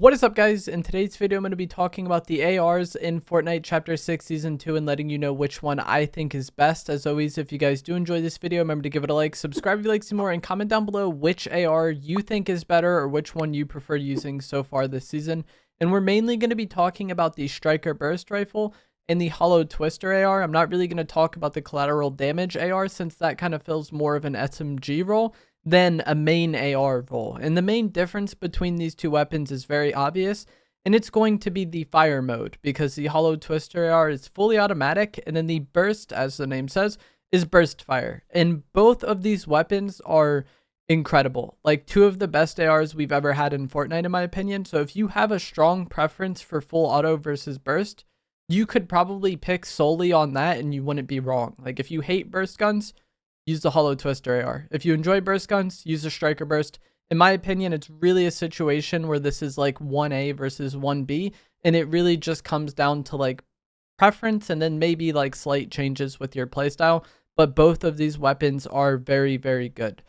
What is up, guys? In today's video, I'm going to be talking about the ARs in Fortnite Chapter 6 Season 2 and letting you know which one I think is best. As always, if you guys do enjoy this video, remember to give it a like, subscribe if you like to see more, and comment down below which AR you think is better or which one you prefer using so far this season. And we're mainly going to be talking about the Striker Burst Rifle and the Holo Twister AR. I'm not really going to talk about the Collateral Damage AR since that kind of fills more of an SMG role than a main AR role. And the main difference between these two weapons is very obvious, and it's going to be the fire mode, because the Holo Twister AR is fully automatic, and then the burst, as the name says, is burst fire. And both of these weapons are incredible, like two of the best ARs we've ever had in Fortnite in my opinion. So if you have a strong preference for full auto versus burst, you could probably pick solely on that and you wouldn't be wrong. Like if you hate burst guns, use the Holo Twister AR. If you enjoy burst guns, use the Striker Burst. In my opinion, it's really a situation where this is like 1A versus 1B, and it really just comes down to like preference and then maybe like slight changes with your playstyle. But both of these weapons are very, very good.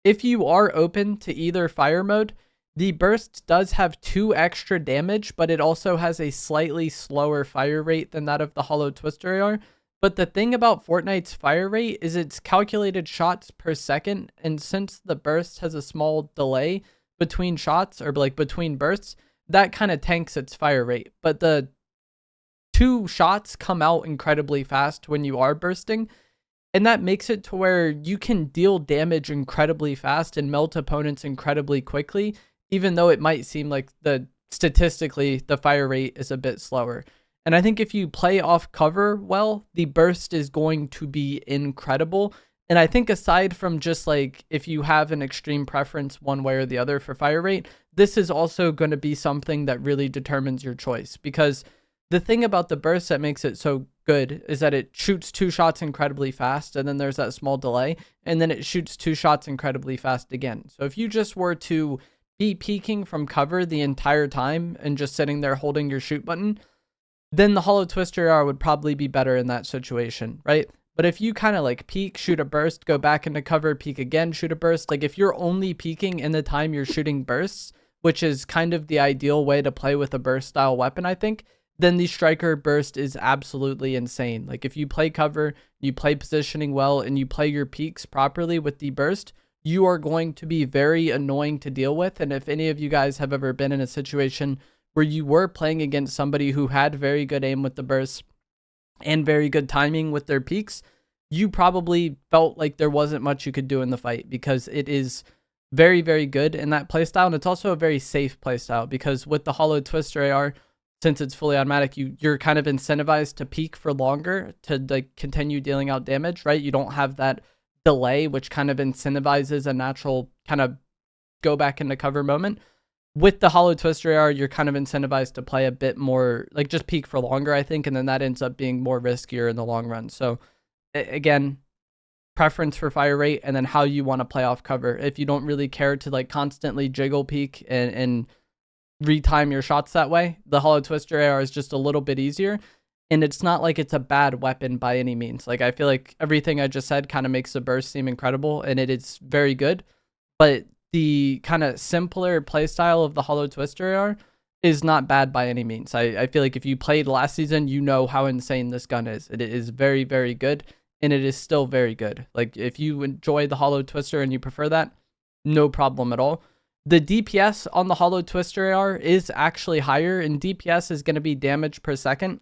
If you are open to either fire mode, the burst does have 2 extra damage, but it also has a slightly slower fire rate than that of the Holo Twister AR. But the thing about Fortnite's fire rate is it's calculated shots per second, and since the burst has a small delay between shots, or like between bursts, that kind of tanks its fire rate. But the 2 shots come out incredibly fast when you are bursting, and that makes it to where you can deal damage incredibly fast and melt opponents incredibly quickly, even though it might seem like statistically the fire rate is a bit slower. And I think if you play off cover well, the burst is going to be incredible. And I think aside from just like if you have an extreme preference one way or the other for fire rate, this is also going to be something that really determines your choice. Because the thing about the burst that makes it so good is that it shoots 2 shots incredibly fast, and then there's that small delay, and then it shoots 2 shots incredibly fast again. So if you just were to be peeking from cover the entire time and just sitting there holding your shoot button, then the Holo Twister AR would probably be better in that situation, right? But if you kind of like peek, shoot a burst, go back into cover, peek again, shoot a burst, like if you're only peeking in the time you're shooting bursts, which is kind of the ideal way to play with a burst style weapon, I think, then the Striker Burst is absolutely insane. Like if you play cover, you play positioning well, and you play your peaks properly with the burst, you are going to be very annoying to deal with. And if any of you guys have ever been in a situation where you were playing against somebody who had very good aim with the burst and very good timing with their peaks, you probably felt like there wasn't much you could do in the fight, because it is very, very good in that playstyle. And it's also a very safe playstyle, because with the Holo Twister AR, since it's fully automatic, you're kind of incentivized to peak for longer to like continue dealing out damage, right? You don't have that delay, which kind of incentivizes a natural kind of go back into cover moment. With the Holo Twister AR, you're kind of incentivized to play a bit more, like just peek for longer, I think, and then that ends up being more riskier in the long run. So again, preference for fire rate, and then how you want to play off cover. If you don't really care to like constantly jiggle peek and retime your shots that way, the Holo Twister AR is just a little bit easier. And it's not like it's a bad weapon by any means. Like I feel like everything I just said kind of makes the burst seem incredible, and it is very good. But the kind of simpler playstyle of the Holo Twister AR is not bad by any means. I feel like if you played last season, you know how insane this gun is. It is very, very good, and it is still very good. Like if you enjoy the Holo Twister and you prefer that, no problem at all. The DPS on the Holo Twister AR is actually higher, and DPS is going to be damage per second.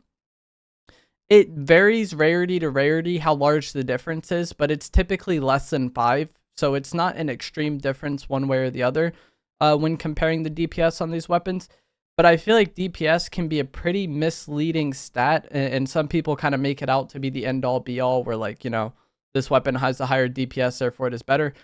It varies rarity to rarity how large the difference is, but it's typically less than 5. So it's not an extreme difference one way or the other when comparing the DPS on these weapons. But I feel like DPS can be a pretty misleading stat, and some people kind of make it out to be the end all be all, where like, you know, this weapon has a higher DPS, therefore it is better.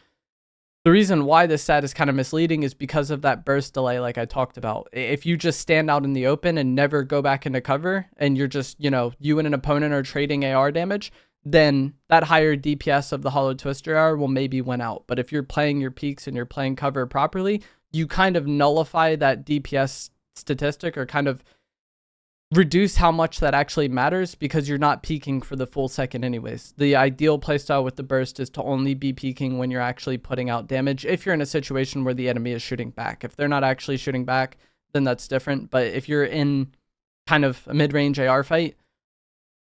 The reason why this stat is kind of misleading is because of that burst delay like I talked about. If you just stand out in the open and never go back into cover, and you're just, you know, you and an opponent are trading AR damage, then that higher DPS of the Holo Twister AR will maybe win out. But if you're playing your peaks and you're playing cover properly, you kind of nullify that DPS statistic, or kind of reduce how much that actually matters, because you're not peaking for the full second anyways. The ideal playstyle with the burst is to only be peaking when you're actually putting out damage, if you're in a situation where the enemy is shooting back. If they're not actually shooting back, then that's different. But if you're in kind of a mid-range AR fight,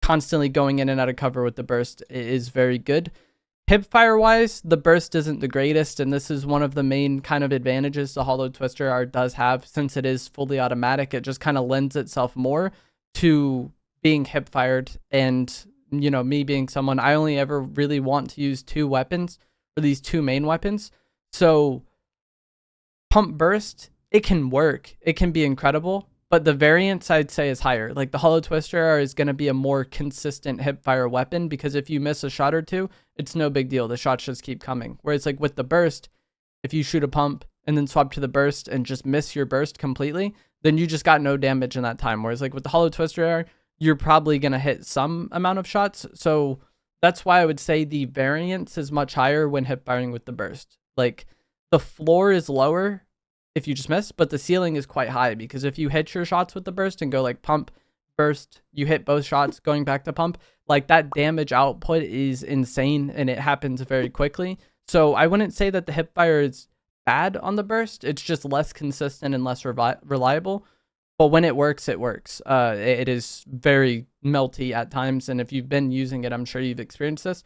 constantly going in and out of cover with the burst is very good. Hipfire wise, the burst isn't the greatest, and this is one of the main kind of advantages the Holo Twister AR does have. Since it is fully automatic, it just kind of lends itself more to being hipfired. And, you know, me being someone, I only ever really want to use two weapons, or these two main weapons. So pump burst, it can work, it can be incredible, but the variance I'd say is higher. Like the Holo Twister AR is going to be a more consistent hipfire weapon, because if you miss a shot or two, it's no big deal. The shots just keep coming. Whereas like with the burst, if you shoot a pump and then swap to the burst and just miss your burst completely, then you just got no damage in that time. Whereas like with the Holo Twister AR, you're probably going to hit some amount of shots. So that's why I would say the variance is much higher when hipfiring with the burst. Like the floor is lower if you just miss, but the ceiling is quite high, because if you hit your shots with the burst and go like pump, burst, you hit both shots going back to pump, like that damage output is insane and it happens very quickly. So I wouldn't say that the hipfire is bad on the burst. It's just less consistent and less reliable. But when it works, it works. It is very melty at times, and if you've been using it, I'm sure you've experienced this.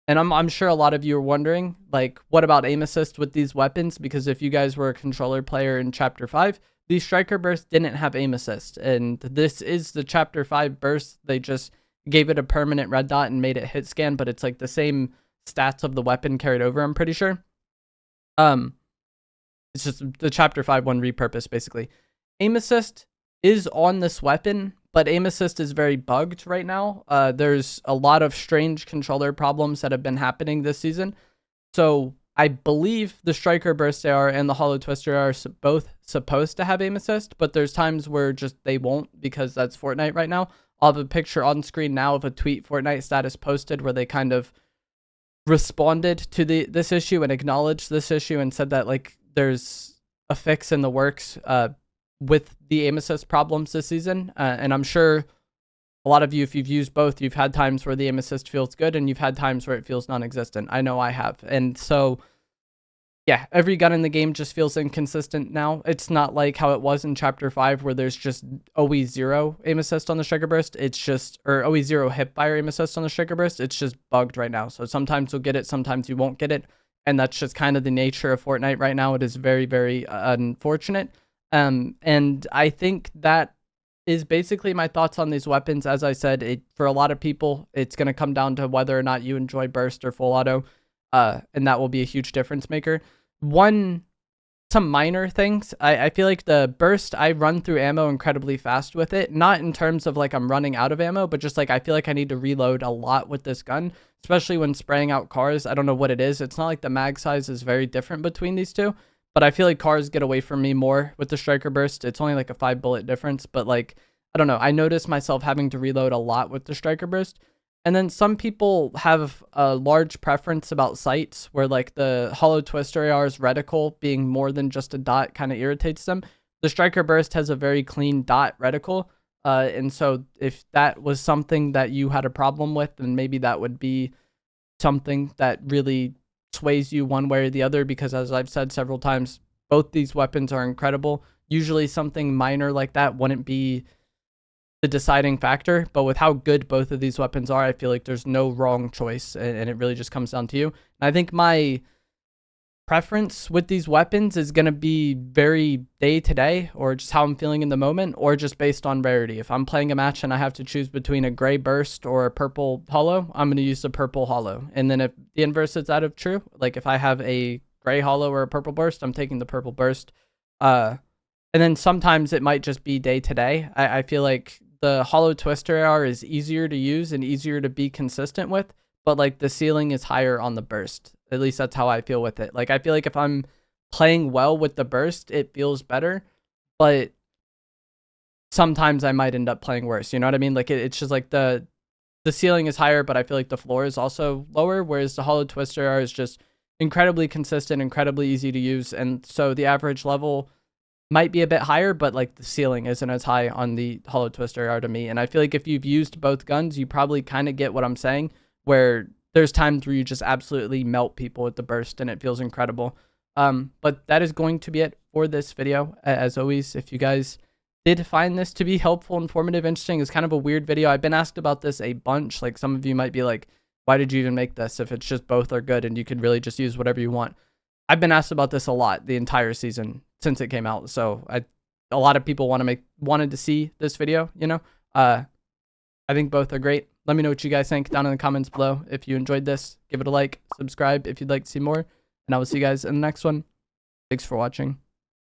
And I'm sure a lot of you are wondering, like, what about aim assist with these weapons? Because if you guys were a controller player in Chapter 5, the Striker Burst didn't have aim assist. And this is the Chapter 5 burst. They just gave it a permanent red dot and made it hit scan, but it's like the same stats of the weapon carried over, I'm pretty sure. It's just the Chapter 5 one repurposed, basically. Aim assist is on this weapon, but aim assist is very bugged right now. There's a lot of strange controller problems that have been happening this season. So I believe the Striker Burst AR and the Holo Twister AR are both supposed to have aim assist, but there's times where just they won't, because that's Fortnite right now. I'll have a picture on screen now of a tweet Fortnite status posted where they kind of responded to this issue and acknowledged this issue and said that like there's a fix in the works with the aim assist problems this season. And I'm sure a lot of you, if you've used both, you've had times where the aim assist feels good and you've had times where it feels non-existent. I know I have. And so, yeah, every gun in the game just feels inconsistent now. It's not like how it was in Chapter 5 where there's just always 0 aim assist on the Striker Burst. It's just, or always 0 hipfire aim assist on the Striker Burst. It's just bugged right now. So sometimes you'll get it, sometimes you won't get it. And that's just kind of the nature of Fortnite right now. It is very, very unfortunate. And I think that is basically my thoughts on these weapons. As I said, for a lot of people, it's going to come down to whether or not you enjoy burst or full auto. And that will be a huge difference maker. Some minor things. I feel like the burst, I run through ammo incredibly fast with it. Not in terms of like I'm running out of ammo, but just like I feel like I need to reload a lot with this gun, especially when spraying out cars. I don't know what it is. It's not like the mag size is very different between these two, but I feel like cars get away from me more with the Striker Burst. It's only like a 5 bullet difference, but like, I don't know. I notice myself having to reload a lot with the Striker Burst. And then some people have a large preference about sights where like the Holo Twister AR's reticle being more than just a dot kind of irritates them. The Striker Burst has a very clean dot reticle. And so if that was something that you had a problem with, then maybe that would be something that really sways you one way or the other, because as I've said several times, both these weapons are incredible. Usually something minor like that wouldn't be the deciding factor, but with how good both of these weapons are, I feel like there's no wrong choice, and it really just comes down to you. And I think my preference with these weapons is going to be very day to day, or just how I'm feeling in the moment, or just based on rarity. If I'm playing a match and I have to choose between a gray burst or a purple holo, I'm going to use the purple holo. And then if the inverse is out of true, like if I have a gray holo or a purple burst, I'm taking the purple burst. And then sometimes it might just be day to day. I feel like the Holo Twister AR is easier to use and easier to be consistent with, but like the ceiling is higher on the burst. At least that's how I feel with it. Like I feel like if I'm playing well with the burst, it feels better, but sometimes I might end up playing worse. You know what I mean? Like it's just like the ceiling is higher, but I feel like the floor is also lower, whereas the Holo Twister AR is just incredibly consistent, incredibly easy to use. And so the average level might be a bit higher, but like the ceiling isn't as high on the Holo Twister AR to me. And I feel like if you've used both guns, you probably kind of get what I'm saying, where there's times where you just absolutely melt people with the burst and it feels incredible. But that is going to be it for this video. As always, if you guys did find this to be helpful, informative, interesting, it's kind of a weird video. I've been asked about this a bunch. Like, some of you might be like, why did you even make this if it's just both are good and you could really just use whatever you want? I've been asked about this a lot the entire season since it came out. So a lot of people wanted to see this video, you know. I think both are great. Let me know what you guys think down in the comments below. If you enjoyed this, give it a like, subscribe if you'd like to see more, and I will see you guys in the next one. Thanks for watching.